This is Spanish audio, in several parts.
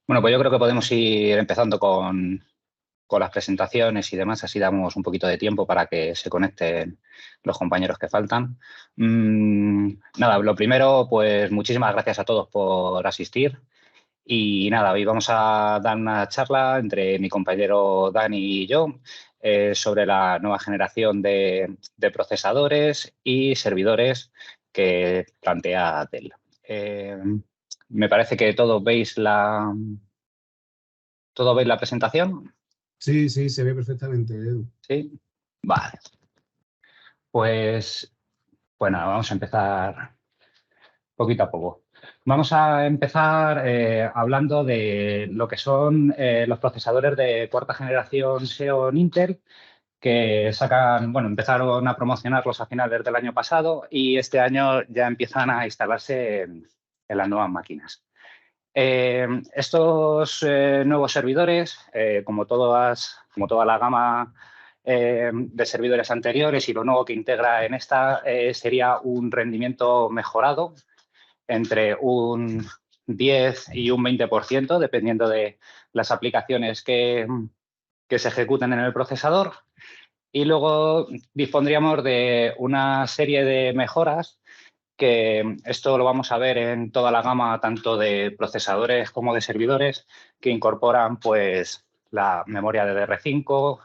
Bueno, pues yo creo que podemos ir empezando con las presentaciones y demás, así damos un poquito de tiempo para que se conecten los compañeros que faltan. Nada, lo primero, pues muchísimas gracias a todos por asistir. Y nada, hoy vamos a dar una charla entre mi compañero Dani y yo sobre la nueva generación de procesadores y servidores que plantea Dell. Me parece que todos veis la presentación. Sí, sí, se ve perfectamente, Edu. Sí. Vale. Pues, bueno, vamos a empezar poquito a poco. Vamos a empezar hablando de lo que son los procesadores de cuarta generación Xeon Intel que sacan, bueno, empezaron a promocionarlos a finales del año pasado y este año ya empiezan a instalarse en las nuevas máquinas. Estos nuevos servidores, como toda la gama de servidores anteriores y lo nuevo que integra en esta, sería un rendimiento mejorado entre un 10 y un 20%, dependiendo de las aplicaciones que se ejecuten en el procesador. Y luego dispondríamos de una serie de mejoras que esto lo vamos a ver en toda la gama tanto de procesadores como de servidores que incorporan pues la memoria DDR5,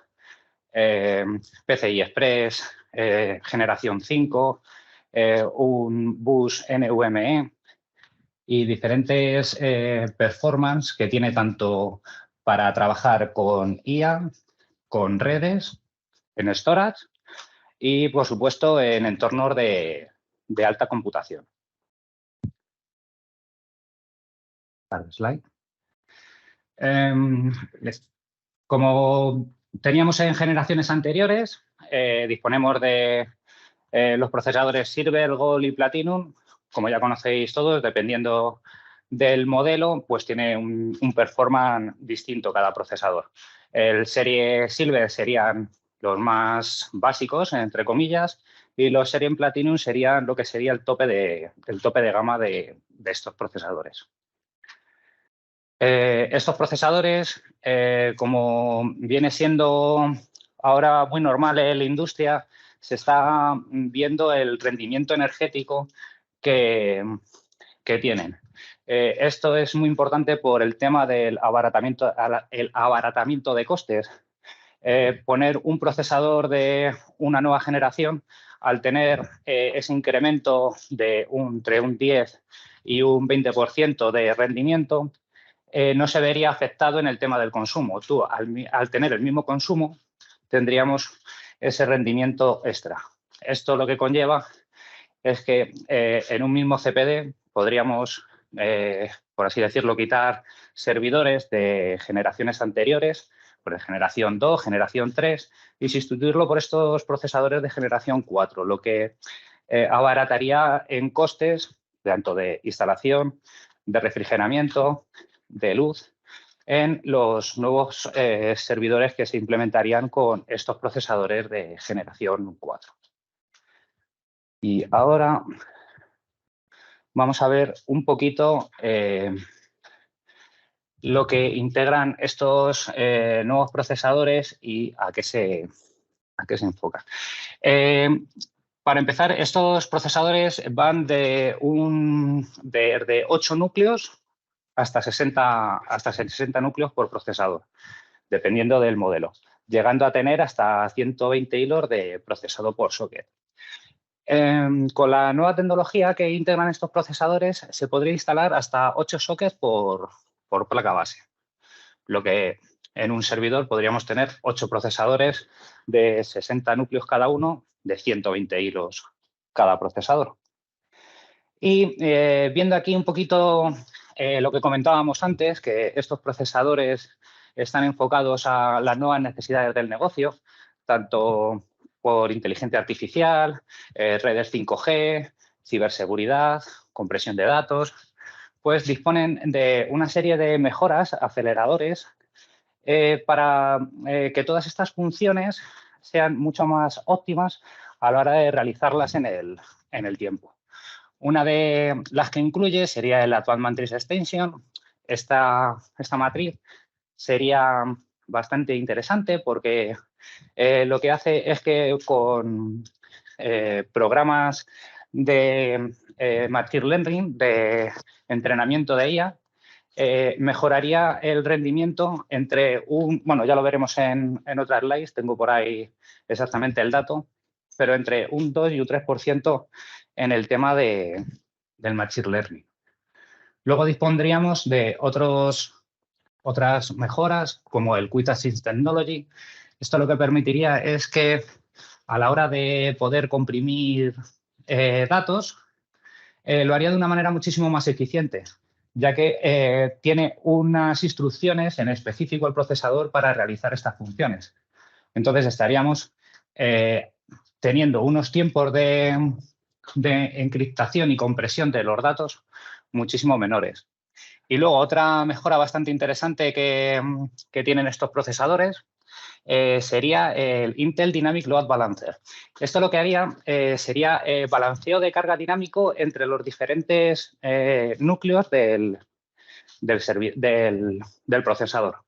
PCI Express, generación 5, un bus NVMe y diferentes performance que tiene tanto para trabajar con IA, con redes, en storage y, por supuesto, en entornos de alta computación. Slide. Como teníamos en generaciones anteriores, disponemos de los procesadores Silver, Gold y Platinum. Como ya conocéis todos, dependiendo del modelo, pues tiene un performance distinto cada procesador. El serie Silver serían los más básicos, entre comillas, y los serie Platinum serían lo que sería el tope de gama de estos procesadores. Estos procesadores, como viene siendo ahora muy normal en la industria, se está viendo el rendimiento energético que tienen. Esto es muy importante por el tema del abaratamiento de costes. Poner un procesador de una nueva generación, al tener ese incremento de entre un 10 y un 20% de rendimiento, no se vería afectado en el tema del consumo. Tú, al tener el mismo consumo, tendríamos ese rendimiento extra. Esto lo que conlleva es que en un mismo CPD podríamos, por así decirlo, quitar servidores de generaciones anteriores, por generación 2, generación 3, y sustituirlo por estos procesadores de generación 4, lo que abarataría en costes tanto de instalación, de refrigeramiento, de luz, en los nuevos servidores que se implementarían con estos procesadores de generación 4. Y ahora vamos a ver un poquito lo que integran estos nuevos procesadores y a qué se enfocan. Para empezar, estos procesadores van de 8 núcleos hasta 60 núcleos por procesador, dependiendo del modelo, llegando a tener hasta 120 hilos de procesado por socket. Con la nueva tecnología que integran estos procesadores, se podría instalar hasta 8 sockets por placa base, lo que en un servidor podríamos tener 8 procesadores de 60 núcleos cada uno, de 120 hilos cada procesador. Y viendo aquí un poquito lo que comentábamos antes, que estos procesadores están enfocados a las nuevas necesidades del negocio, tanto por inteligencia artificial, redes 5G, ciberseguridad, compresión de datos, pues disponen de una serie de mejoras, aceleradores, para que todas estas funciones sean mucho más óptimas a la hora de realizarlas en el tiempo. Una de las que incluye sería el Advanced Matrix Extension, esta matriz sería bastante interesante porque lo que hace es que con programas de Machine Learning, de entrenamiento de IA, mejoraría el rendimiento entre bueno, ya lo veremos en otras slides, tengo por ahí exactamente el dato, pero entre un 2 y un 3% en el tema del Machine Learning. Luego dispondríamos de otras mejoras, como el Quick Assist Technology. Esto lo que permitiría es que a la hora de poder comprimir datos, lo haría de una manera muchísimo más eficiente, ya que tiene unas instrucciones en específico el procesador para realizar estas funciones. Entonces, estaríamos teniendo unos tiempos de encriptación y compresión de los datos muchísimo menores. Y luego, otra mejora bastante interesante que tienen estos procesadores sería el Intel Dynamic Load Balancer. Esto lo que haría sería balanceo de carga dinámico entre los diferentes núcleos del procesador.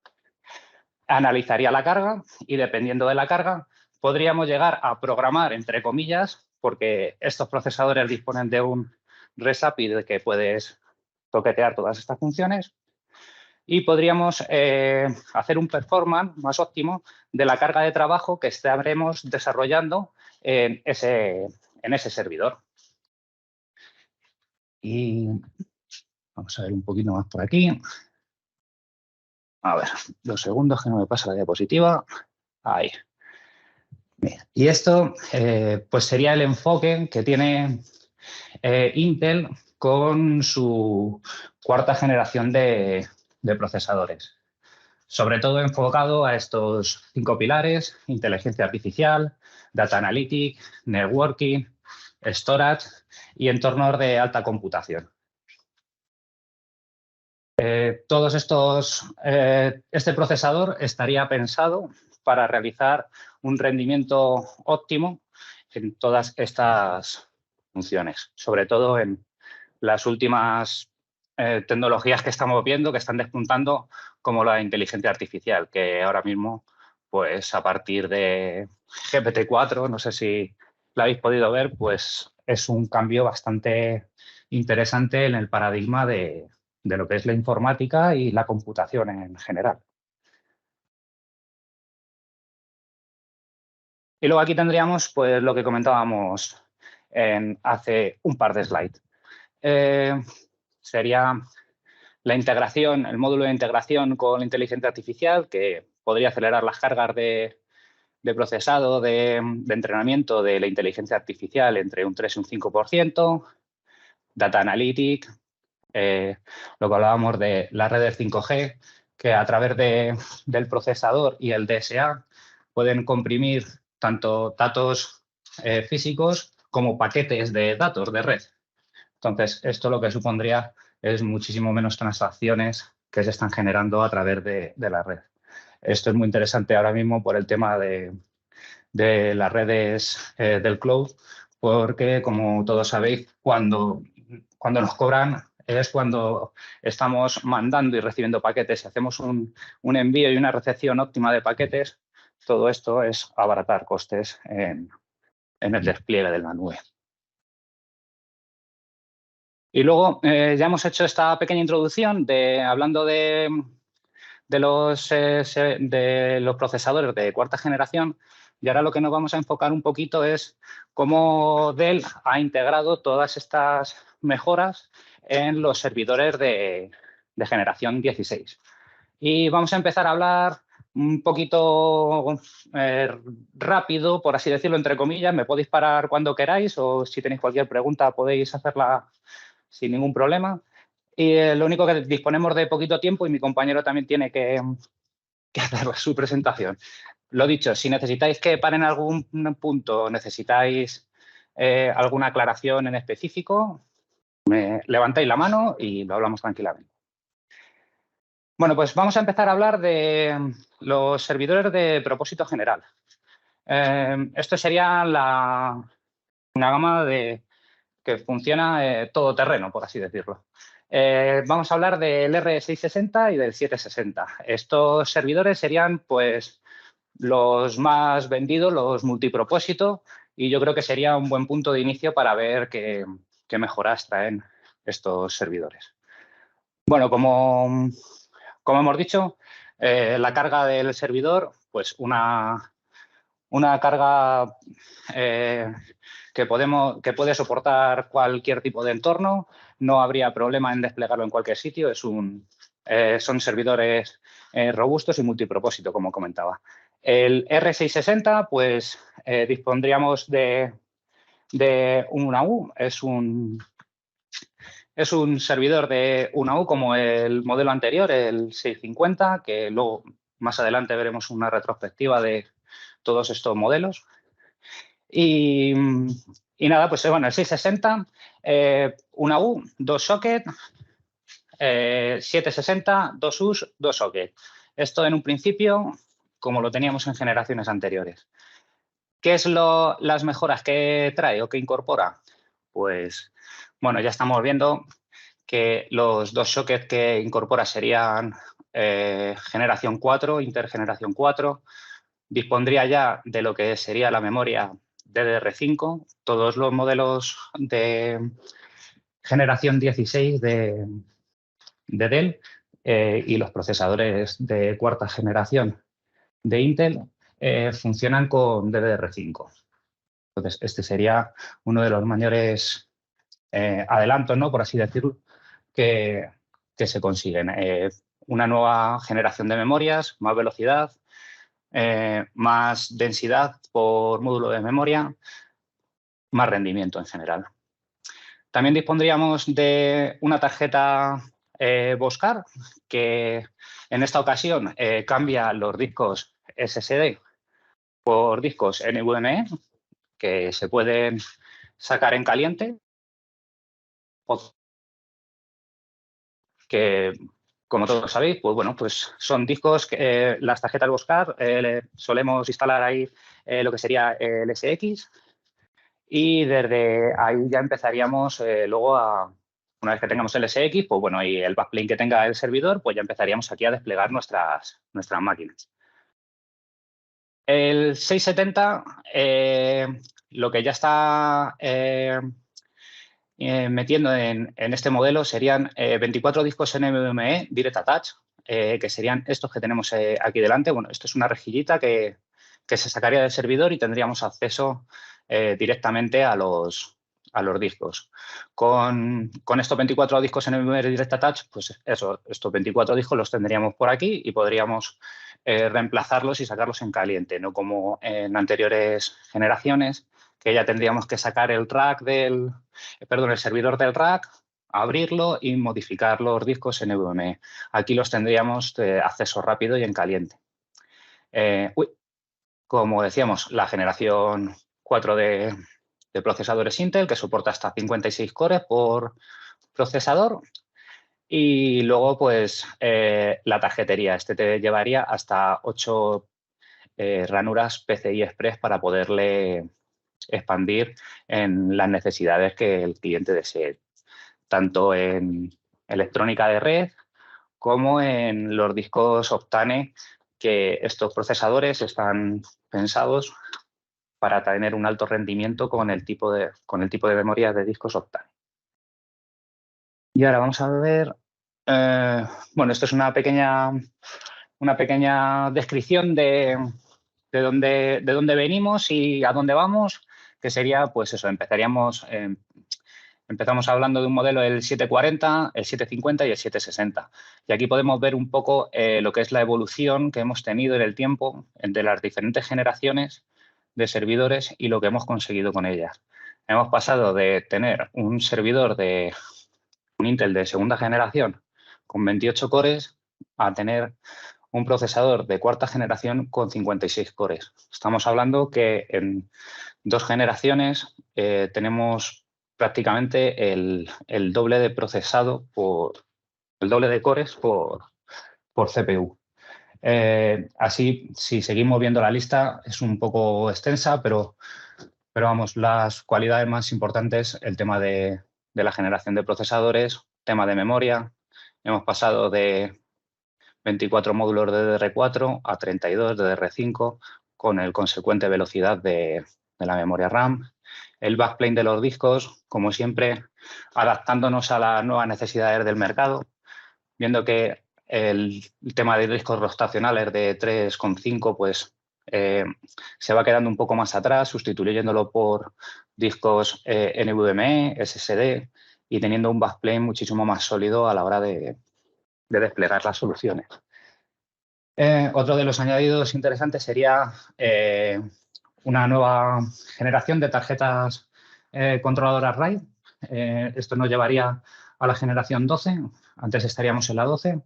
Analizaría la carga y, dependiendo de la carga, podríamos llegar a programar, entre comillas, porque estos procesadores disponen de un res API de que puedes toquetear todas estas funciones, y podríamos hacer un performance más óptimo de la carga de trabajo que estaremos desarrollando en ese servidor. Y vamos a ver un poquito más por aquí. A ver, 2 segundos que no me pasa la diapositiva. Ahí. Bien. Y esto pues sería el enfoque que tiene Intel con su cuarta generación de procesadores. Sobre todo enfocado a estos 5 pilares: inteligencia artificial, data analytics, networking, storage y entornos de alta computación. Este procesador estaría pensado para realizar un rendimiento óptimo en todas estas funciones, sobre todo en las últimas tecnologías que estamos viendo, que están despuntando, como la inteligencia artificial, que ahora mismo, pues a partir de GPT-4, no sé si la habéis podido ver, pues es un cambio bastante interesante en el paradigma de lo que es la informática y la computación en general. Y luego aquí tendríamos pues lo que comentábamos hace un par de slides. Sería la integración, el módulo de integración con la inteligencia artificial, que podría acelerar las cargas de procesado, de entrenamiento de la inteligencia artificial entre un 3 y un 5%, data analytics, lo que hablábamos de las redes 5G, que a través del procesador y el DSA pueden comprimir tanto datos físicos como paquetes de datos de red. Entonces, esto lo que supondría es muchísimo menos transacciones que se están generando a través de la red. Esto es muy interesante ahora mismo por el tema de las redes del cloud, porque, como todos sabéis, cuando nos cobran es cuando estamos mandando y recibiendo paquetes. Si hacemos un envío y una recepción óptima de paquetes, todo esto es abaratar costes en el despliegue de la nube. Y luego ya hemos hecho esta pequeña introducción hablando de los procesadores de cuarta generación, y ahora lo que nos vamos a enfocar un poquito es cómo Dell ha integrado todas estas mejoras en los servidores de generación 16. Y vamos a empezar a hablar un poquito rápido, por así decirlo, entre comillas. Me podéis parar cuando queráis, o si tenéis cualquier pregunta podéis hacerla sin ningún problema. Y lo único que disponemos de poquito tiempo, y mi compañero también tiene que hacer su presentación. Lo dicho, si necesitáis que paren algún punto, necesitáis alguna aclaración en específico, me levantáis la mano y lo hablamos tranquilamente. Bueno, pues vamos a empezar a hablar de los servidores de propósito general. Esto sería una gama que funciona todoterreno, por así decirlo. Vamos a hablar del R660 y del 760. Estos servidores serían, pues, los más vendidos, los multipropósito, y yo creo que sería un buen punto de inicio para ver qué mejoras traen estos servidores. Bueno, como hemos dicho, la carga del servidor, pues una carga que puede soportar cualquier tipo de entorno, no habría problema en desplegarlo en cualquier sitio, son servidores robustos y multipropósito, como comentaba. El R660, pues dispondríamos de una U, es un servidor de una U como el modelo anterior, el 650, que luego más adelante veremos una retrospectiva de todos estos modelos. Y nada, pues bueno, el 660, una U, dos sockets, 760, dos U's, dos sockets. Esto en un principio, como lo teníamos en generaciones anteriores. ¿Qué es las mejoras que trae o que incorpora? Pues, bueno, ya estamos viendo que los dos sockets que incorpora serían generación 4, intergeneración 4. Dispondría ya de lo que sería la memoria DDR5. Todos los modelos de generación 16 de Dell y los procesadores de cuarta generación de Intel funcionan con DDR5. Entonces, este sería uno de los mayores adelantos, ¿no?, por así decirlo, que se consiguen. Una nueva generación de memorias, más velocidad, más densidad por módulo de memoria, más rendimiento en general. También dispondríamos de una tarjeta Voscar, que en esta ocasión cambia los discos SSD por discos NVMe, que se pueden sacar en caliente, que, como todos sabéis, pues bueno, pues son discos que las tarjetas Voscar solemos instalar ahí lo que sería el SX, y desde ahí ya empezaríamos luego una vez que tengamos el SX, pues bueno, y el backplane que tenga el servidor, pues ya empezaríamos aquí a desplegar nuestras máquinas. El 670, lo que ya está metiendo en este modelo serían 24 discos NVMe Direct Attach, que serían estos que tenemos aquí delante. Bueno, esto es una rejillita que se sacaría del servidor y tendríamos acceso directamente a los discos. Con estos 24 discos NVMe Direct Attach, pues eso, estos 24 discos los tendríamos por aquí y podríamos reemplazarlos y sacarlos en caliente, no como en anteriores generaciones, que ya tendríamos que sacar el servidor del rack, abrirlo y modificar los discos NVMe. Aquí los tendríamos de acceso rápido y en caliente. Como decíamos, la generación 4 de procesadores Intel, que soporta hasta 56 cores por procesador. Y luego, pues, la tarjetería. Este te llevaría hasta 8 ranuras PCI Express para poderle expandir en las necesidades que el cliente desee, tanto en electrónica de red como en los discos Optane, que estos procesadores están pensados para tener un alto rendimiento con el tipo de memoria de discos Optane. Y ahora vamos a ver, bueno, esto es una pequeña descripción de dónde venimos y a dónde vamos, que sería, pues eso, empezamos hablando de un modelo, el 740, el 750 y el 760. Y aquí podemos ver un poco lo que es la evolución que hemos tenido en el tiempo entre las diferentes generaciones de servidores y lo que hemos conseguido con ellas. Hemos pasado de tener un servidor de un Intel de segunda generación con 28 cores a tener un procesador de cuarta generación con 56 cores. Estamos hablando que en 2 generaciones tenemos prácticamente el doble de procesado el doble de cores por CPU. Así, si seguimos viendo la lista, es un poco extensa, pero vamos, las cualidades más importantes, el tema de la generación de procesadores, tema de memoria. Hemos pasado de 24 módulos de DDR4 a 32 de DDR5 con el consecuente velocidad de la memoria RAM. El backplane de los discos, como siempre, adaptándonos a las nuevas necesidades del mercado, viendo que el tema de discos rotacionales de 3,5 pues se va quedando un poco más atrás, sustituyéndolo por discos NVMe, SSD y teniendo un backplane muchísimo más sólido a la hora de desplegar las soluciones. Otro de los añadidos interesantes sería una nueva generación de tarjetas controladoras RAID. Esto nos llevaría a la generación 12. Antes estaríamos en la 12.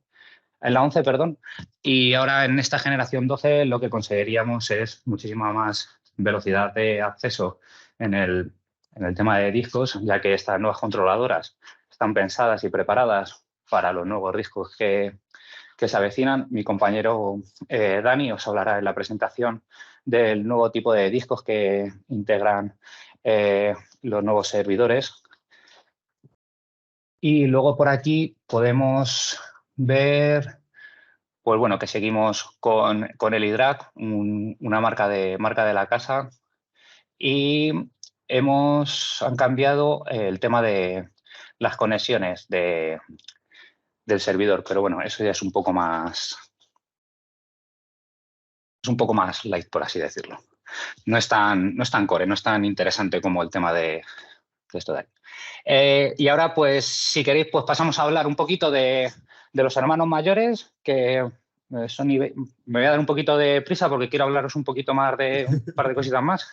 En la 11, perdón. Y ahora en esta generación 12 lo que conseguiríamos es muchísima más velocidad de acceso en el tema de discos, ya que estas nuevas controladoras están pensadas y preparadas para los nuevos discos que se avecinan. Mi compañero Dani os hablará en la presentación del nuevo tipo de discos que integran los nuevos servidores. Y luego por aquí podemos ver, pues bueno, que seguimos con el iDRAC, una marca de la casa, y han cambiado el tema de las conexiones del servidor, pero bueno, eso ya es un poco más light, por así decirlo. No es tan core, no es tan interesante como el tema de esto de ahí. Y ahora, pues, si queréis, pues pasamos a hablar un poquito de los hermanos mayores, que me voy a dar un poquito de prisa porque quiero hablaros un poquito más de un par de cositas más.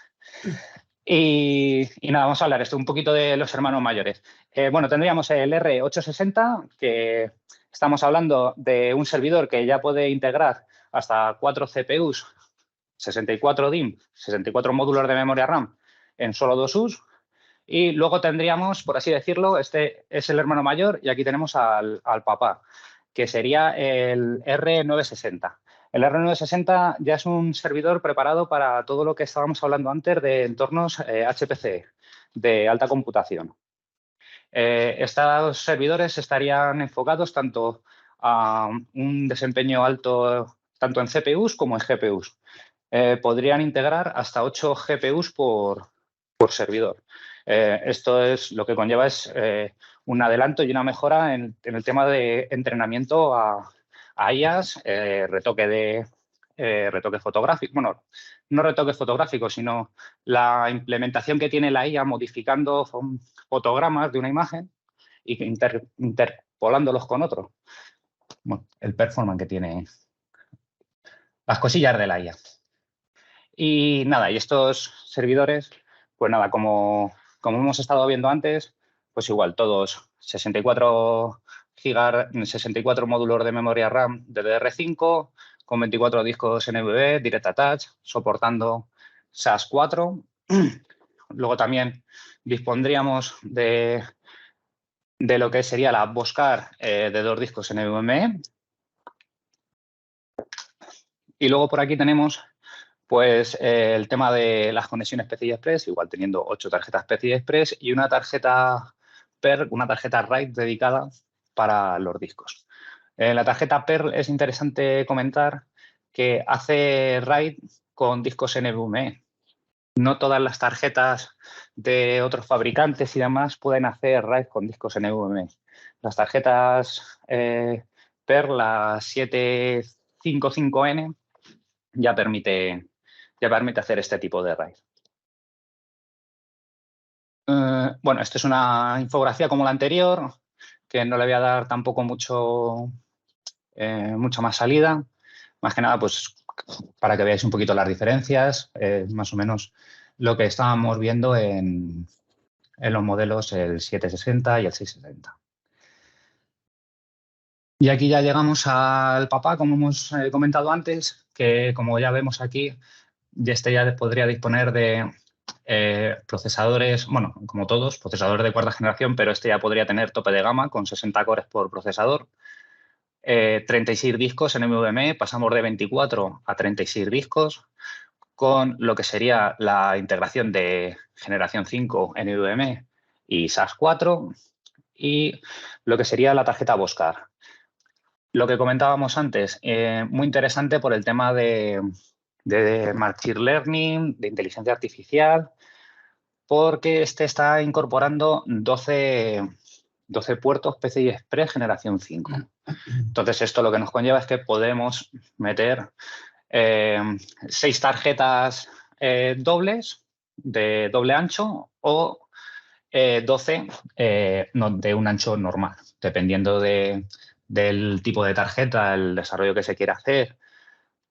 Y nada, vamos a hablar un poquito de los hermanos mayores. Bueno, tendríamos el R860, que estamos hablando de un servidor que ya puede integrar hasta 4 CPUs, 64 DIMM, 64 módulos de memoria RAM en solo 2 US. Y luego tendríamos, por así decirlo, este es el hermano mayor y aquí tenemos al papá, que sería el R960. El R960 ya es un servidor preparado para todo lo que estábamos hablando antes de entornos HPC, de alta computación. Estos servidores estarían enfocados tanto a un desempeño alto tanto en CPUs como en GPUs. Podrían integrar hasta 8 GPUs por servidor. Esto es lo que conlleva es un adelanto y una mejora en el tema de entrenamiento a IAs, retoque fotográfico, bueno, no retoque fotográfico, sino la implementación que tiene la IA modificando fotogramas de una imagen y interpolándolos con otro. Bueno, el performance que tiene, las cosillas de la IA. Y nada, y estos servidores, pues nada, como hemos estado viendo antes, pues igual todos 64 módulos de memoria RAM de DDR5 con 24 discos NVMe, Direct Attach, soportando SAS 4. Luego también dispondríamos de lo que sería la Boscar de 2 discos NVMe. Y luego por aquí tenemos pues el tema de las conexiones PCI Express, igual teniendo 8 tarjetas PCI Express y una tarjeta PERL, una tarjeta RAID dedicada para los discos. La tarjeta PERL es interesante comentar que hace RAID con discos NVMe. No todas las tarjetas de otros fabricantes y demás pueden hacer RAID con discos NVMe. Las tarjetas PERL, la 755N, ya permite hacer este tipo de RAID. Bueno, esta es una infografía como la anterior, que no le voy a dar tampoco mucha más salida. Más que nada, pues, para que veáis un poquito las diferencias, más o menos lo que estábamos viendo en los modelos el 760 y el 660. Y aquí ya llegamos al papá, como hemos comentado antes, que como ya vemos aquí, ya podría disponer de procesadores, bueno, como todos, procesadores de cuarta generación, pero este ya podría tener tope de gama con 60 cores por procesador. 36 discos en NVMe, pasamos de 24 a 36 discos, con lo que sería la integración de generación 5 NVMe y SAS 4. y lo que sería la tarjeta Voskhar. Lo que comentábamos antes, muy interesante por el tema de Machine Learning, de inteligencia artificial, porque este está incorporando 12 puertos PCI Express generación 5. Entonces, esto lo que nos conlleva es que podemos meter 6 tarjetas dobles de doble ancho o 12 de un ancho normal, dependiendo del tipo de tarjeta, el desarrollo que se quiera hacer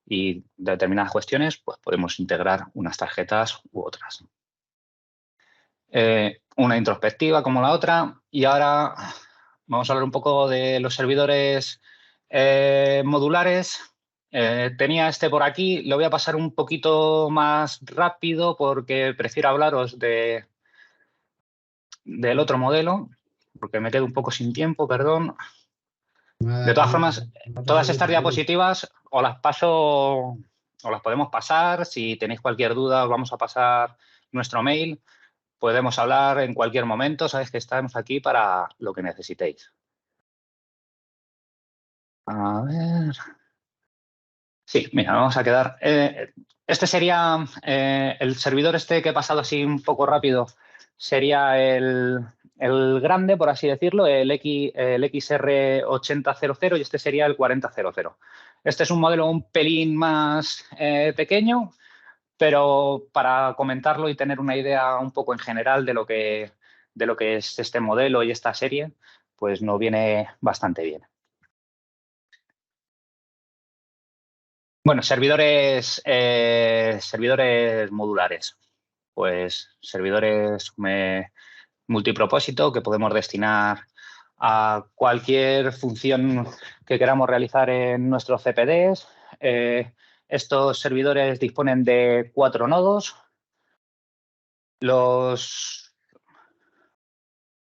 y determinadas cuestiones, pues podemos integrar unas tarjetas u otras. Una introspectiva como la otra, y ahora vamos a hablar un poco de los servidores modulares. Tenía este por aquí, lo voy a pasar un poquito más rápido porque prefiero hablaros del otro modelo, porque me quedo un poco sin tiempo, perdón. De todas formas, todas estas diapositivas os las paso, o las podemos pasar. Si tenéis cualquier duda, os vamos a pasar nuestro mail. Podemos hablar en cualquier momento. Sabéis que estamos aquí para lo que necesitéis. A ver. Sí, mira, vamos a quedar. Este sería el servidor este que he pasado así un poco rápido. Sería el grande, por así decirlo, el XR8000 y este sería el 4000. Este es un modelo un pelín más pequeño, pero para comentarlo y tener una idea un poco en general de lo que es este modelo y esta serie, pues nos viene bastante bien. Bueno, servidores modulares. Pues servidores multipropósito que podemos destinar a cualquier función que queramos realizar en nuestros CPDs. Estos servidores disponen de 4 nodos. Lo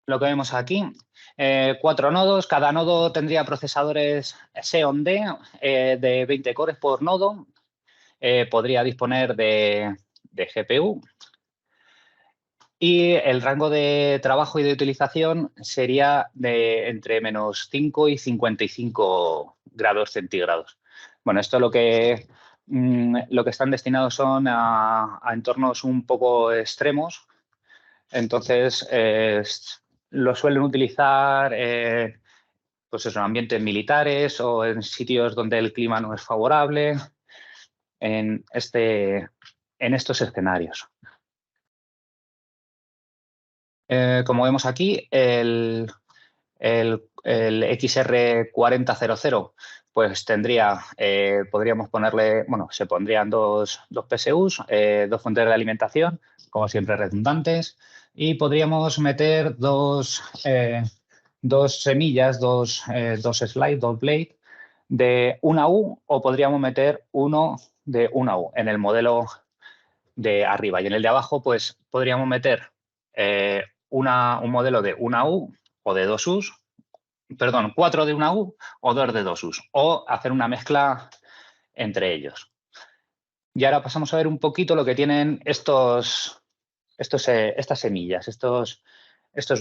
que vemos aquí, 4 nodos. Cada nodo tendría procesadores Xeon D de 20 cores por nodo. Podría disponer de GPU. Y el rango de trabajo y de utilización sería de entre -5 y 55 grados centígrados. Bueno, esto lo que están destinados son a entornos un poco extremos. Entonces, lo suelen utilizar pues eso, en ambientes militares o en sitios donde el clima no es favorable, en estos escenarios. Como vemos aquí, el XR4000 pues tendría, podríamos ponerle, bueno, se pondrían dos PSUs, 2 fuentes de alimentación, como siempre redundantes, y podríamos meter dos semillas, dos slides, 2 blades de una U, o podríamos meter uno de una U en el modelo de arriba, y en el de abajo pues podríamos meter un modelo de una U o de 2 U's, perdón, 4 de una U o 2 de 2 U's, o hacer una mezcla entre ellos. Y ahora pasamos a ver un poquito lo que tienen estas semillas, estos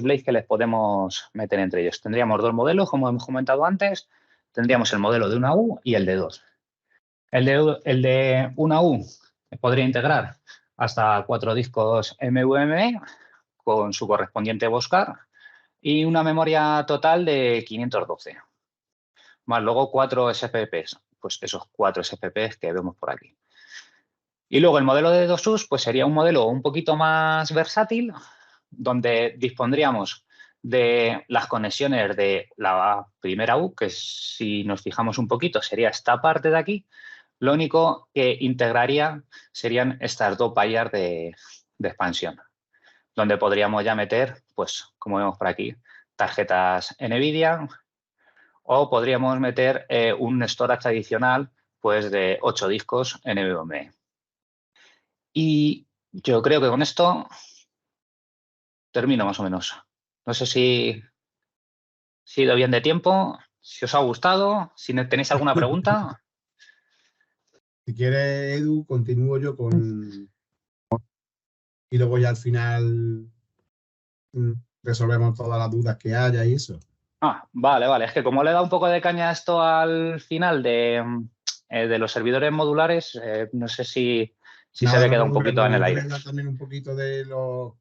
blades que les podemos meter entre ellos. Tendríamos 2 modelos, como hemos comentado antes. Tendríamos el modelo de una U y el de 2. El de una U podría integrar hasta 4 discos NVMe con su correspondiente Voskhar y una memoria total de 512. Más luego 4 SPPs, pues esos 4 SPPs que vemos por aquí. Y luego el modelo de 2 U's pues sería un modelo un poquito más versátil, donde dispondríamos de las conexiones de la primera U, que si nos fijamos un poquito sería esta parte de aquí. Lo único que integraría serían estas 2 vallas de expansión, donde podríamos ya meter, pues como vemos por aquí, tarjetas NVIDIA, o podríamos meter un storage adicional pues de 8 discos NVMe. Y yo creo que con esto termino más o menos. No sé si he ido bien de tiempo, si os ha gustado, si tenéis alguna pregunta. Si quieres, Edu, continúo yo con... Y luego ya al final resolvemos todas las dudas que haya y eso. Ah, vale, vale. Es que como le he dado un poco de caña a esto al final de los servidores modulares, no sé si se Nada, había no te quedado un preocupes, poquito en porque el yo te voy aire. a hablar también un poquito de los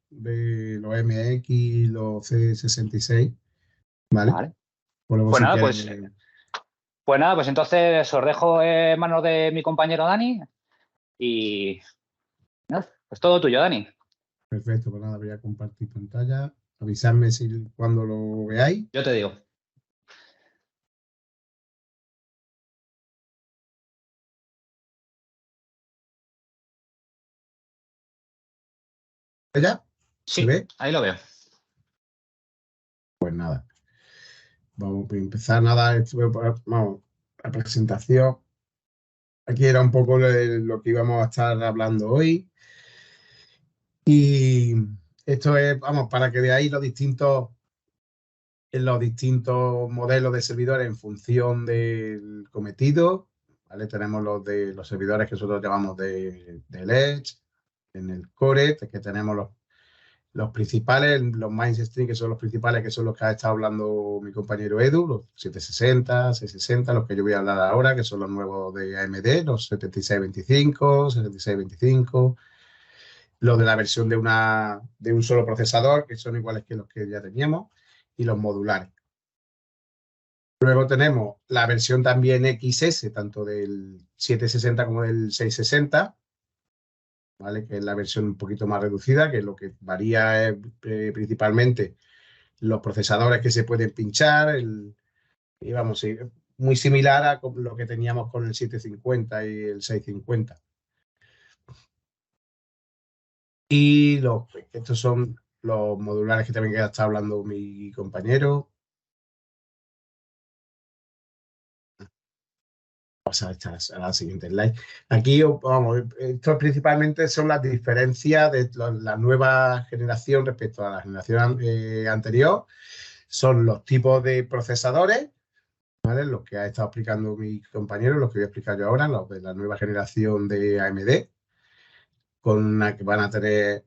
MX y los C66, ¿vale? Vale. Pues luego Pues si nada, quieres, pues entonces os dejo en manos de mi compañero Dani y nada, pues todo tuyo, Dani. perfecto, pues nada, voy a compartir pantalla. Avisadme si cuando lo veáis. Yo te digo. ¿Ya? ¿Se Sí, ve? ahí lo veo. Pues nada, vamos a empezar. Nada, vamos, la presentación. Aquí era un poco lo que íbamos a estar hablando hoy. Y esto es, vamos, para que veáis los distintos modelos de servidores en función del cometido. ¿Vale? Tenemos los servidores que nosotros llamamos del Edge, en el Core, que tenemos los principales, los mainstream, que son los principales, que son los que ha estado hablando mi compañero Edu, los 760, 660, los que yo voy a hablar ahora, que son los nuevos de AMD, los 7625, 7625, los de la versión de un solo procesador, que son iguales que los que ya teníamos, y los modulares. Luego tenemos la versión también XS, tanto del 760 como del 660, ¿vale? Que es la versión un poquito más reducida, que lo que varía es principalmente los procesadores que se pueden pinchar, y vamos, sí, muy similar a lo que teníamos con el 750 y el 650. Y estos son los modulares que también está hablando mi compañero. Pasar a la siguiente slide. Aquí, vamos, esto principalmente son las diferencias de la nueva generación respecto a la generación anterior. Son los tipos de procesadores, ¿vale? Los que ha estado explicando mi compañero, los que voy a explicar yo ahora, los de la nueva generación de AMD, con una que van a tener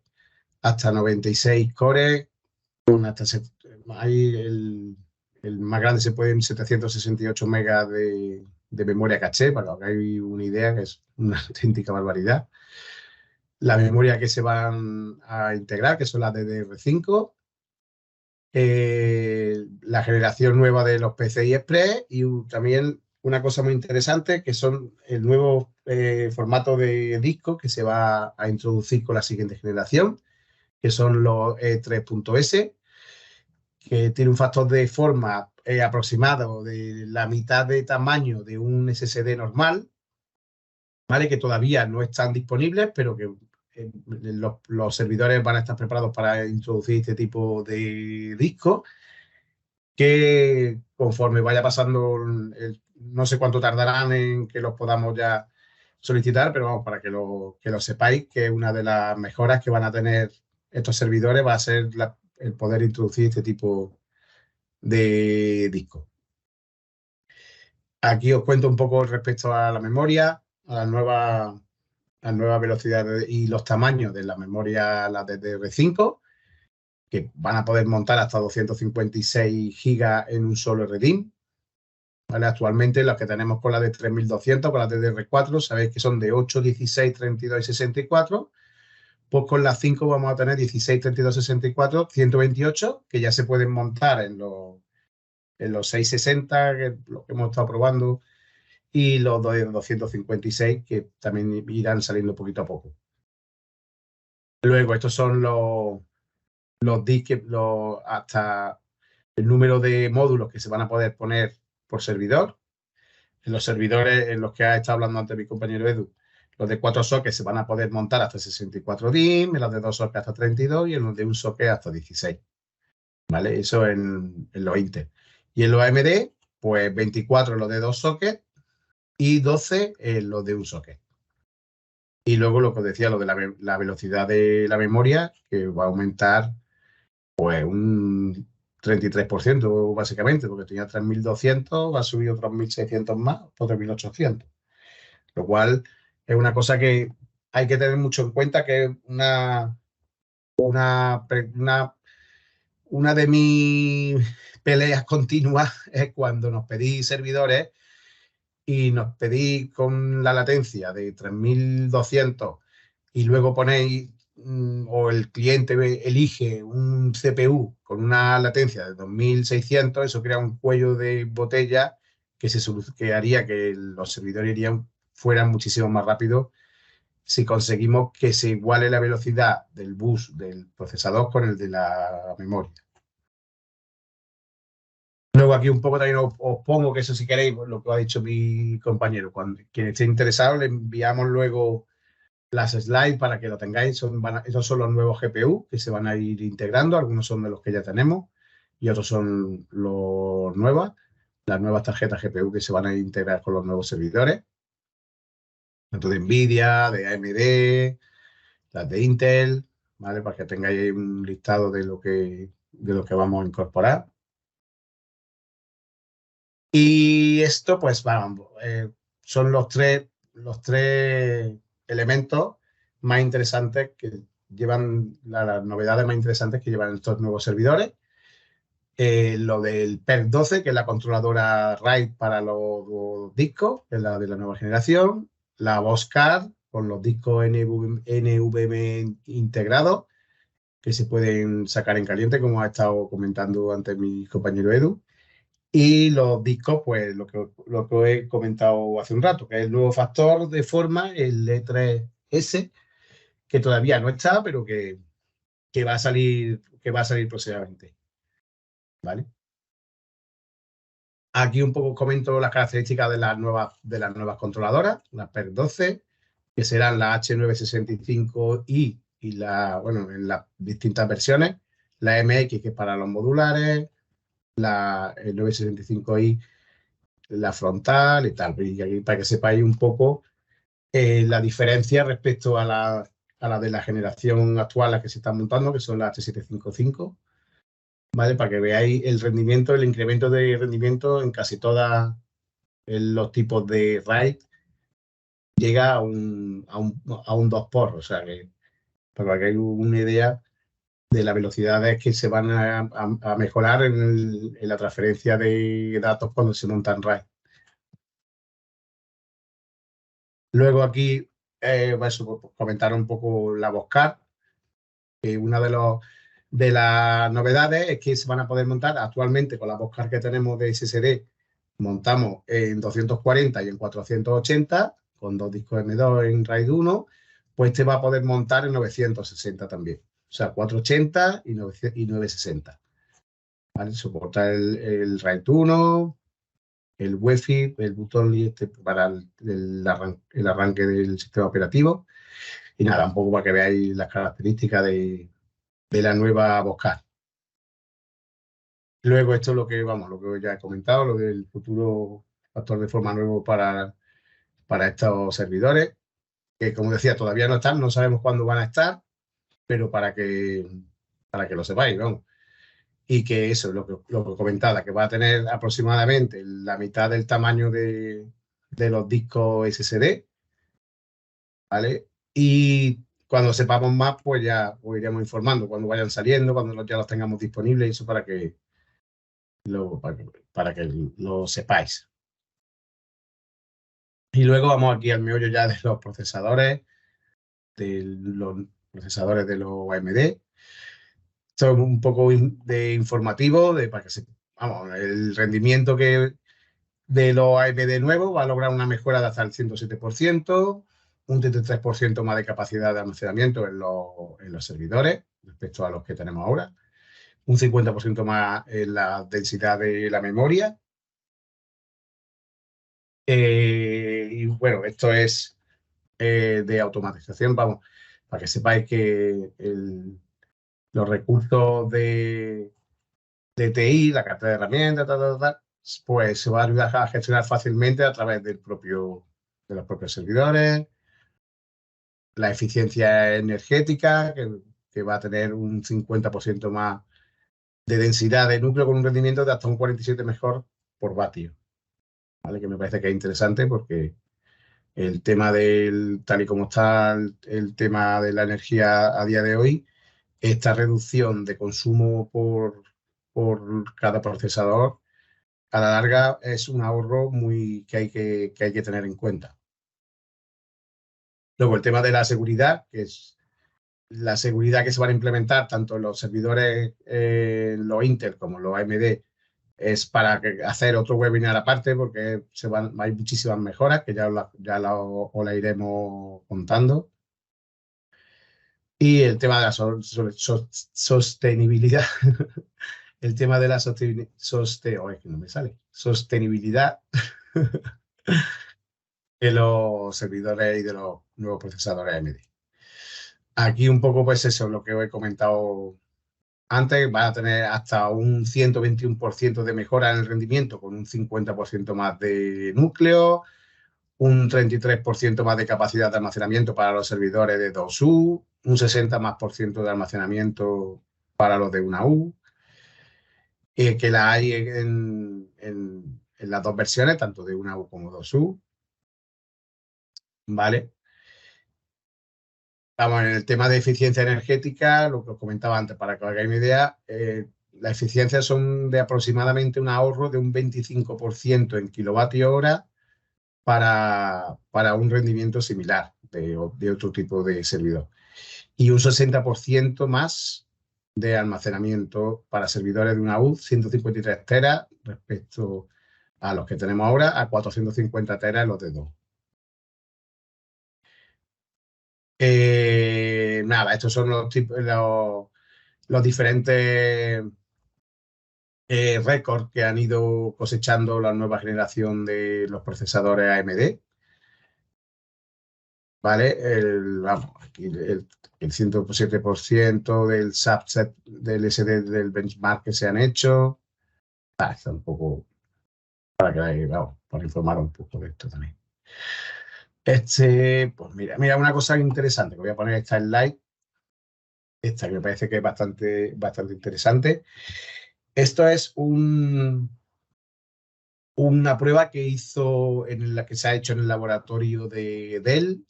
hasta 96 cores, hay el más grande se puede en 768 megas de memoria caché, para que hagáis una idea, que es una auténtica barbaridad. La memoria que se van a integrar, que son las DDR5, la generación nueva de los PCI Express y también una cosa muy interesante que son el nuevo formato de disco que se va a introducir con la siguiente generación, que son los E3.S, que tiene un factor de forma aproximado de la mitad de tamaño de un SSD normal, ¿vale? Que todavía no están disponibles, pero que los servidores van a estar preparados para introducir este tipo de discos, que conforme vaya pasando, no sé cuánto tardarán en que los podamos ya solicitar, pero vamos, para que lo sepáis, que una de las mejoras que van a tener estos servidores va a ser el poder introducir este tipo de disco. Aquí os cuento un poco respecto a la memoria, a las nuevas velocidades y los tamaños de la memoria, la DDR5, que van a poder montar hasta 256 gigas en un solo RDIMM. ¿Vale? Actualmente los que tenemos con la de 3200, con la DDR4, sabéis que son de 8, 16, 32 y 64. Pues con las 5 vamos a tener 16, 32, 64, 128, que ya se pueden montar en los 660, que es lo que hemos estado probando, y los de 256, que también irán saliendo poquito a poco. Luego, estos son los discos, hasta el número de módulos que se van a poder poner por servidor. En los servidores en los que ha estado hablando antes mi compañero Edu, los de 4 sockets se van a poder montar hasta 64 DIMM, en los de 2 sockets hasta 32 y en los de un socket hasta 16. ¿Vale? Eso en los Intel. Y en los AMD, pues 24 en los de 2 sockets y 12 en los de un socket. Y luego lo que os decía, lo de la velocidad de la memoria, que va a aumentar pues un 33%, básicamente, porque tenía 3200, va a subir otros 1600 más, por 3800. Lo cual es una cosa que hay que tener mucho en cuenta, que es una una de mis peleas continuas es cuando nos pedís servidores y nos pedís con la latencia de 3200 y luego ponéis o el cliente elige un CPU con una latencia de 2600, eso crea un cuello de botella que haría que los servidores fueran muchísimo más rápidos si conseguimos que se iguale la velocidad del bus del procesador con el de la memoria. Luego aquí un poco también os pongo, que eso si queréis, lo que ha dicho mi compañero, cuando quien esté interesado le enviamos luego las slides para que lo tengáis. Esos son los nuevos GPU que se van a ir integrando, algunos son de los que ya tenemos y otros son las nuevas tarjetas GPU que se van a integrar con los nuevos servidores, tanto de NVIDIA, de AMD, las de Intel, ¿vale? Para que tengáis ahí un listado de lo que vamos a incorporar. Y esto, pues, vamos, son los tres elementos más interesantes que llevan, las novedades más interesantes que llevan estos nuevos servidores. Lo del PERC 12, que es la controladora RAID para los discos, que es la de la nueva generación. La Boss Card, con los discos NVMe integrados, que se pueden sacar en caliente, como ha estado comentando antes mi compañero Edu. Y los discos, pues lo que os he comentado hace un rato, que es el nuevo factor de forma, el E3S, que todavía no está, pero que va a salir próximamente. ¿Vale? Aquí un poco comento las características de las nuevas controladoras, las PERC 12, que serán la H965i bueno, en las distintas versiones, la MX, que es para los modulares, el 965i, la frontal y tal. Y aquí para que sepáis un poco la diferencia respecto a la de la generación actual, la que se está montando, que son las H755, ¿vale? Para que veáis el rendimiento, el incremento de rendimiento en casi todos los tipos de RAID llega a un 2 por, o sea que para que hagáis una idea de las velocidades que se van a mejorar en la transferencia de datos cuando se montan RAID. Luego aquí, pues, comentar un poco la Boscar, que una de las novedades es que se van a poder montar actualmente con la Boscar que tenemos de SSD, montamos en 240 y en 480, con dos discos M2 en RAID 1, pues te va a poder montar en 960 también. O sea, 480 y 960. ¿Vale? Soporta el RAID 1, el Wi-Fi, el botón para el arranque del sistema operativo. Y nada, un poco para que veáis las características de la nueva Boscar. Luego esto es lo que ya he comentado, lo del futuro factor de forma nuevo para estos servidores, que como decía, todavía no están, no sabemos cuándo van a estar, pero para que lo sepáis, vamos. Y que eso, lo que comentaba, que va a tener aproximadamente la mitad del tamaño de los discos SSD, ¿vale? Y cuando sepamos más, pues ya os iremos informando cuando vayan saliendo, cuando ya los tengamos disponibles, y eso para que lo sepáis. Y luego vamos aquí al meollo ya de los procesadores, de los AMD. Esto es un poco de informativo, para que vamos, el rendimiento de los AMD nuevos va a lograr una mejora de hasta el 107%, un 33% más de capacidad de almacenamiento en los servidores respecto a los que tenemos ahora, un 50% más en la densidad de la memoria. Y bueno, esto es de automatización, vamos, para que sepáis que los recursos de TI, la cartera de herramientas, pues se va a ayudar a gestionar fácilmente a través de los propios servidores, la eficiencia energética, que va a tener un 50% más de densidad de núcleo con un rendimiento de hasta un 47 mejor por vatio, ¿vale? Que me parece que es interesante porque el tema tal y como está el tema de la energía a día de hoy, esta reducción de consumo por cada procesador, a la larga es un ahorro que hay que tener en cuenta. Luego, el tema de la seguridad, que es la seguridad que se van a implementar tanto en los servidores, los Intel como los AMD, es para hacer otro webinar aparte porque hay muchísimas mejoras que ya os la iremos contando. Y el tema de la sostenibilidad, el tema de la sostenibilidad de los servidores y de los nuevos procesadores AMD. Aquí un poco pues eso, lo que os he comentado antes, van a tener hasta un 121% de mejora en el rendimiento con un 50% más de núcleo, un 33% más de capacidad de almacenamiento para los servidores de 2U, un 60% de almacenamiento para los de 1U, que la hay en las dos versiones, tanto de 1U como 2U. ¿Vale? Vamos, en el tema de eficiencia energética, lo que os comentaba antes, para que os hagáis una idea, la eficiencia son de aproximadamente un ahorro de un 25% en kilovatios hora para un rendimiento similar de otro tipo de servidor. Y un 60% más de almacenamiento para servidores de 1U, 153 teras respecto a los que tenemos ahora, a 450 teras los de 2. Nada, estos son los diferentes récords que han ido cosechando la nueva generación de los procesadores AMD. ¿Vale? Aquí el 107% del subset del SD del benchmark que se han hecho. Está un poco para que vamos, para informar un poco de esto también. Pues mira, una cosa interesante que voy a poner esta slide. Esta que me parece que es bastante interesante. Esto es una prueba que se ha hecho en el laboratorio de Dell.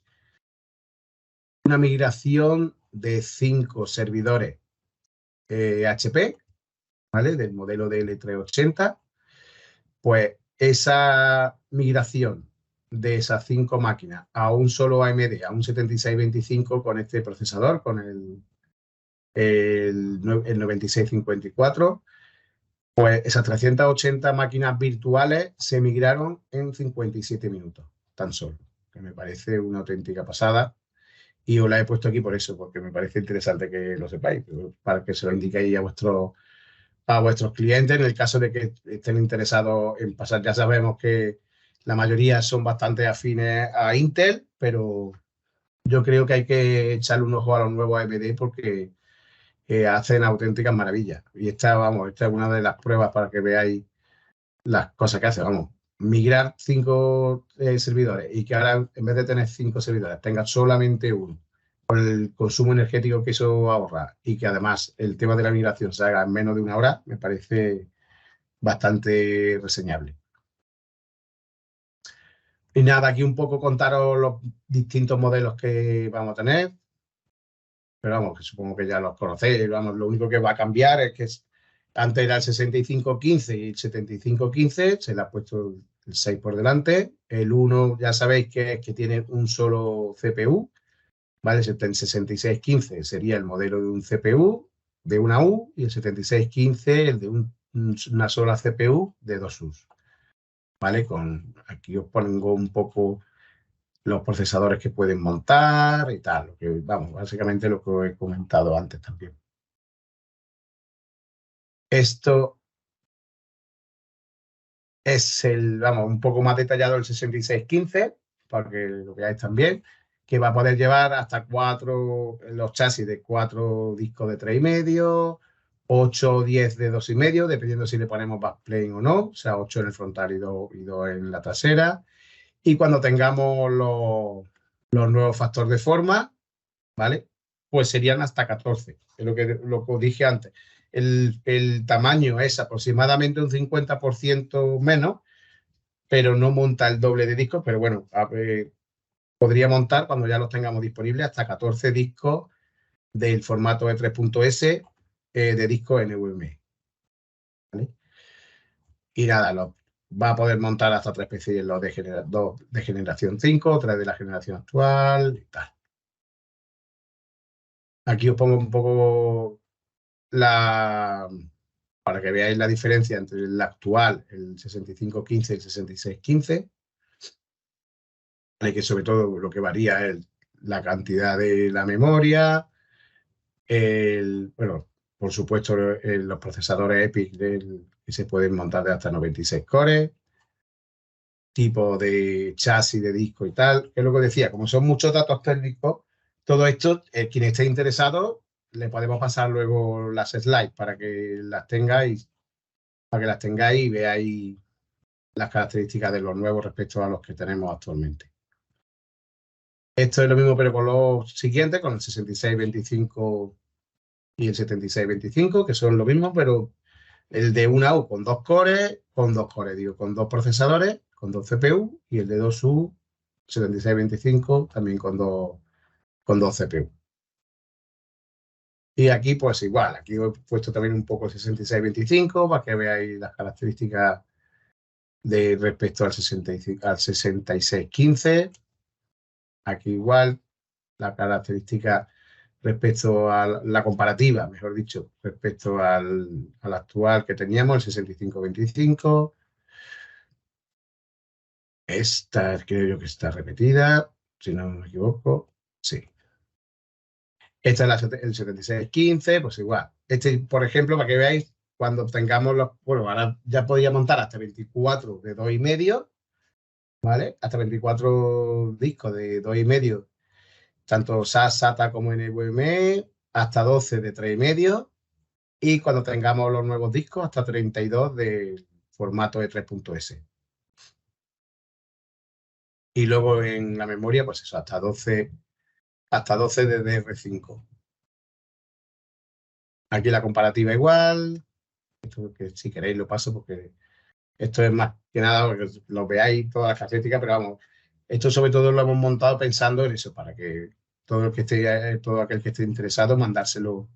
Una migración de 5 servidores HP, ¿vale? Del modelo de L380. Pues esa migración de esas 5 máquinas a un solo AMD, a un 7625 con este procesador, con el 9654, pues esas 380 máquinas virtuales se migraron en 57 minutos, tan solo, que me parece una auténtica pasada. Y os la he puesto aquí por eso, porque me parece interesante que lo sepáis, para que se lo indiquéis a vuestros clientes en el caso de que estén interesados en pasar. Ya sabemos que la mayoría son bastante afines a Intel, pero yo creo que hay que echarle un ojo a los nuevos AMD porque hacen auténticas maravillas. Y esta es una de las pruebas para que veáis las cosas que hace. Vamos, migrar 5 servidores y que ahora en vez de tener 5 servidores tenga solamente uno, con el consumo energético que eso ahorra y que además el tema de la migración se haga en menos de una hora, me parece bastante reseñable. Y nada, aquí un poco contaros los distintos modelos que vamos a tener. Pero vamos, que supongo que ya los conocéis. Vamos, lo único que va a cambiar es que antes era el 6515 y el 7515, se le ha puesto el 6 por delante. El 1 ya sabéis que tiene un solo CPU, ¿vale? El 6615 sería el modelo de un CPU de una U y el 7615 el de una sola CPU de 2 U's, ¿vale? Aquí os pongo un poco los procesadores que pueden montar y tal, básicamente lo que os he comentado antes también. Esto es un poco más detallado el 6615, para que lo veáis también, que va a poder llevar hasta 4, los chasis de 4 discos de 3,5, 8 o 10 de 2,5, dependiendo si le ponemos backplane o no, o sea, 8 en el frontal y 2 en la trasera. Y cuando tengamos los nuevos factores de forma, ¿vale? Pues serían hasta 14, es lo que os dije antes. El tamaño es aproximadamente un 50% menos, pero no monta el doble de discos, pero bueno, podría montar cuando ya los tengamos disponibles hasta 14 discos del formato E3.S de disco NVMe. ¿Vale? Y nada, va a poder montar hasta 3 PCIe, los dos de generación 5, 3 de la generación actual y tal. Aquí os pongo un poco para que veáis la diferencia entre el actual, el 6515 y el 6615. Que sobre todo lo que varía es la cantidad de la memoria, bueno, por supuesto los procesadores EPIC que se pueden montar de hasta 96 cores, tipo de chasis de disco y tal, que es lo que decía, como son muchos datos técnicos, todo esto, quien esté interesado, le podemos pasar luego las slides para que las tengáis, y veáis las características de los nuevos respecto a los que tenemos actualmente. Esto es lo mismo, pero con los siguientes, con el 6625 y el 7625, que son lo mismo, pero el de 1U con dos cores, con dos procesadores, con dos CPU, y el de 2U 7625 también con dos CPU. Y aquí, pues igual, aquí he puesto también un poco el 6625 para que veáis las características respecto al 6615. Aquí igual, la característica respecto a la comparativa, mejor dicho, respecto al actual que teníamos, el 6525. Esta creo yo que está repetida, si no me equivoco. Sí. Esta es el 7615, pues igual. Este, por ejemplo, para que veáis, cuando tengamos bueno, ahora ya podía montar hasta 24 de 2,5, ¿vale? Hasta 24 discos de 2,5, tanto SAS, SATA como NVMe, hasta 12 de 3,5, y cuando tengamos los nuevos discos, hasta 32 de formato E3.S. Y luego en la memoria, pues eso, hasta 12 de DR5. Aquí la comparativa igual. Esto que si queréis lo paso porque esto es más que nada porque lo veáis todas las características, pero vamos, esto sobre todo lo hemos montado pensando en eso, para que todo aquel que esté interesado, mandárselo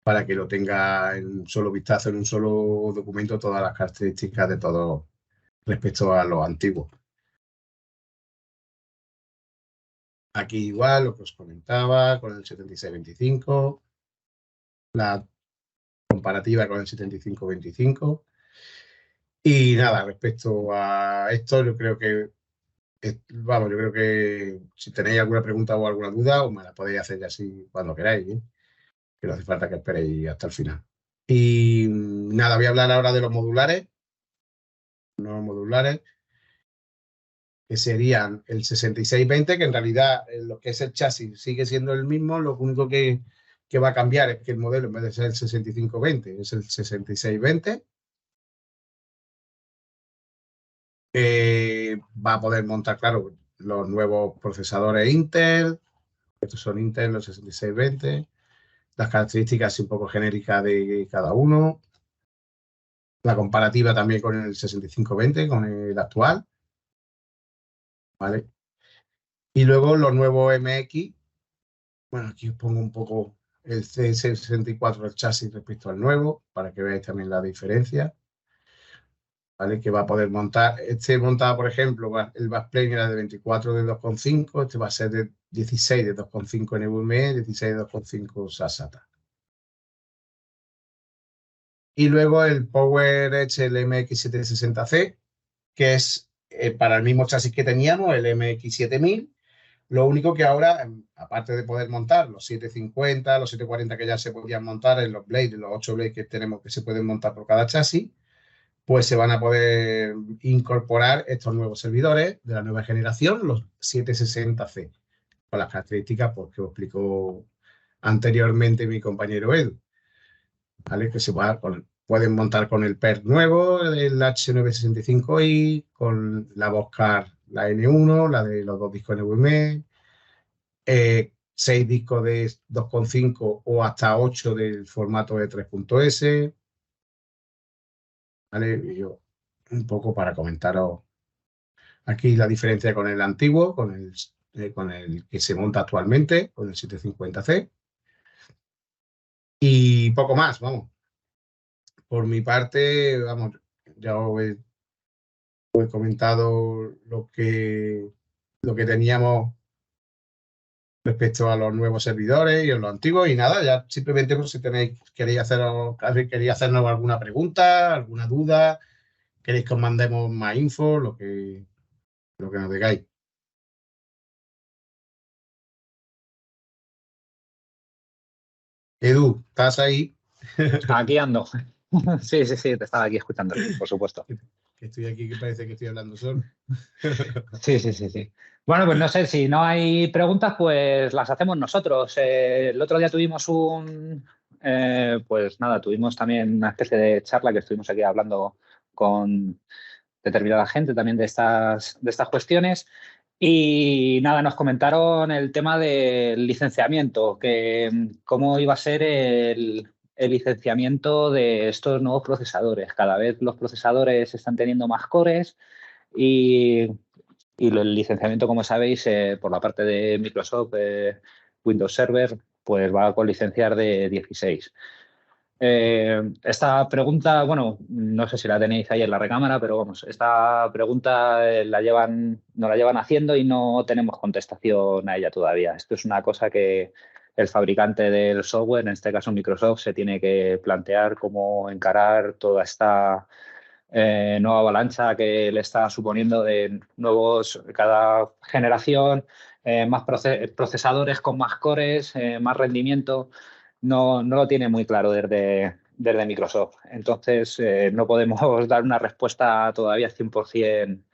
para que lo tenga en un solo vistazo, en un solo documento, todas las características de todo respecto a los antiguos. Aquí igual, lo que os comentaba, con el 7625, la comparativa con el 7525. Y nada, respecto a esto, yo creo que si tenéis alguna pregunta o alguna duda, os me la podéis hacer ya así cuando queráis, ¿eh? Que no hace falta que esperéis hasta el final. Y nada, voy a hablar ahora de los modulares, que serían el 6620, que en realidad lo que es el chasis sigue siendo el mismo, lo único que va a cambiar es que el modelo, en vez de ser el 6520, es el 6620. Va a poder montar, claro, los nuevos procesadores Intel. Estos son Intel, los 6620. Las características un poco genéricas de cada uno. La comparativa también con el 6520, con el actual. ¿Vale? Y luego los nuevos MX. Bueno, aquí os pongo un poco el C64 del chasis respecto al nuevo, para que veáis también la diferencia. ¿Vale? Que va a poder montar. Este montado, por ejemplo, el backplane era de 24 de 2,5, este va a ser de 16 de 2,5 NVMe, 16 de 2,5 SATA. Y luego el PowerEdge, el MX760C, que es para el mismo chasis que teníamos, el MX7000. Lo único que ahora, aparte de poder montar los 750, los 740 que ya se podían montar en los blades, los 8 blades que tenemos que se pueden montar por cada chasis, pues se van a poder incorporar estos nuevos servidores de la nueva generación, los 760C, con las características pues, que os explicó anteriormente mi compañero Edu, ¿vale? Que pueden montar con el PERT nuevo, el H965i, con la VOSCAR, la N1, la de los dos discos NVMe, 6 discos de 2,5 o hasta 8 del formato de 3.S, ¿vale? Y yo, un poco para comentaros aquí la diferencia con el antiguo, con el que se monta actualmente, con el 750C. Y poco más, vamos. Por mi parte, vamos, ya os he comentado lo que teníamos respecto a los nuevos servidores y a los antiguos, y nada, ya simplemente pues, si queréis hacernos alguna pregunta, alguna duda, queréis que os mandemos más info, lo que nos digáis. Edu, ¿estás ahí? Aquí ando. Sí, te estaba aquí escuchando, por supuesto. Que estoy aquí, que parece que estoy hablando solo. Sí. Bueno, pues no sé, si no hay preguntas, pues las hacemos nosotros. El otro día tuvimos pues nada, tuvimos también una especie de charla que estuvimos aquí hablando con determinada gente también de estas cuestiones. Y nada, nos comentaron el tema del licenciamiento, que cómo iba a ser el licenciamiento de estos nuevos procesadores. Cada vez los procesadores están teniendo más cores y el licenciamiento, como sabéis, por la parte de Microsoft, Windows Server, pues va con licenciar de 16. Esta pregunta, bueno, no sé si la tenéis ahí en la recámara, pero vamos, esta pregunta nos la llevan haciendo y no tenemos contestación a ella todavía. Esto es una cosa que el fabricante del software, en este caso Microsoft, se tiene que plantear cómo encarar toda esta nueva avalancha que le está suponiendo de nuevos, cada generación, más procesadores con más cores, más rendimiento. No lo tiene muy claro desde Microsoft. Entonces, no podemos dar una respuesta todavía 100%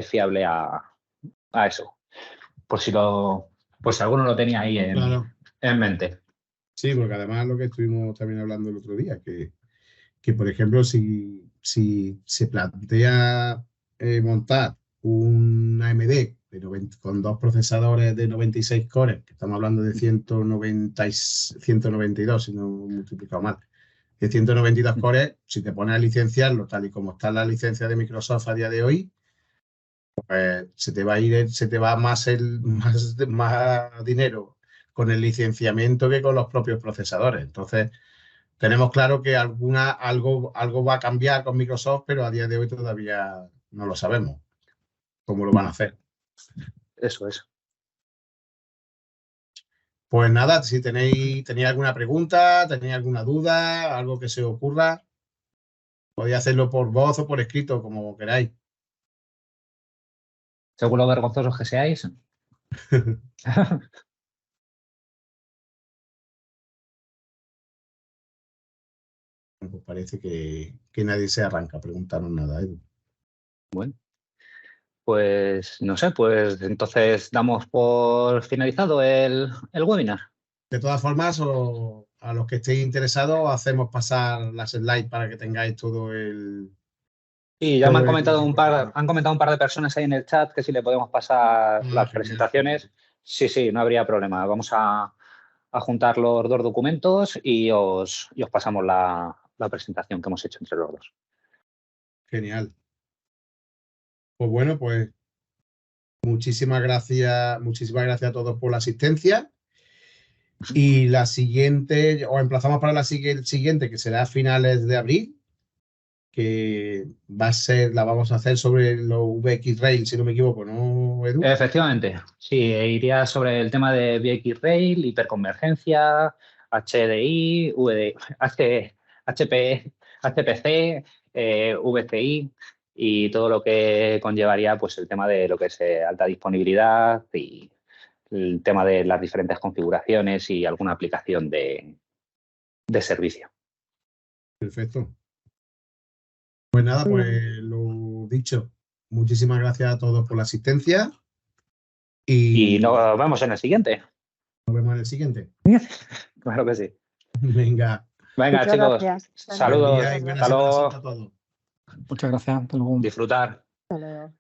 fiable a eso. Por si alguno lo tenía ahí en mente. Sí, porque además lo que estuvimos también hablando el otro día, que por ejemplo, si se plantea montar un AMD con dos procesadores de 96 cores, que estamos hablando de 192, si no he multiplicado mal, de 192 cores, si te pones a licenciarlo tal y como está la licencia de Microsoft a día de hoy, pues se te va más dinero con el licenciamiento que con los propios procesadores. Entonces, tenemos claro que algo va a cambiar con Microsoft, pero a día de hoy todavía no lo sabemos cómo lo van a hacer. Eso es. Pues nada, si tenéis alguna pregunta, tenéis alguna duda, algo que se os ocurra, podéis hacerlo por voz o por escrito, como queráis. Según lo vergonzosos que seáis. Pues parece que nadie se arranca a preguntarnos nada, Edu. Bueno, pues no sé, pues entonces damos por finalizado el webinar. De todas formas, a los que estéis interesados, hacemos pasar las slides para que tengáis todo el... Y ya me han comentado un par de personas ahí en el chat que si le podemos pasar las presentaciones. Sí, no habría problema. Vamos a juntar los dos documentos y os pasamos la presentación que hemos hecho entre los dos. Genial. Pues bueno, pues muchísimas gracias a todos por la asistencia. Y la siguiente, os emplazamos para la siguiente, que será a finales de abril, que la vamos a hacer sobre los VxRail, si no me equivoco, ¿no, Edu? Efectivamente, sí, iría sobre el tema de VxRail, hiperconvergencia, HDI, HPC, VCI y todo lo que conllevaría pues el tema de lo que es alta disponibilidad y el tema de las diferentes configuraciones y alguna aplicación de servicio. Perfecto. Pues nada, pues lo dicho. Muchísimas gracias a todos por la asistencia. Y nos vemos en el siguiente. Nos vemos en el siguiente. Claro que sí. Venga. Muchas chicos. Gracias. Saludos. Hasta luego. Muchas gracias. Hasta luego. Disfrutar. Hasta luego.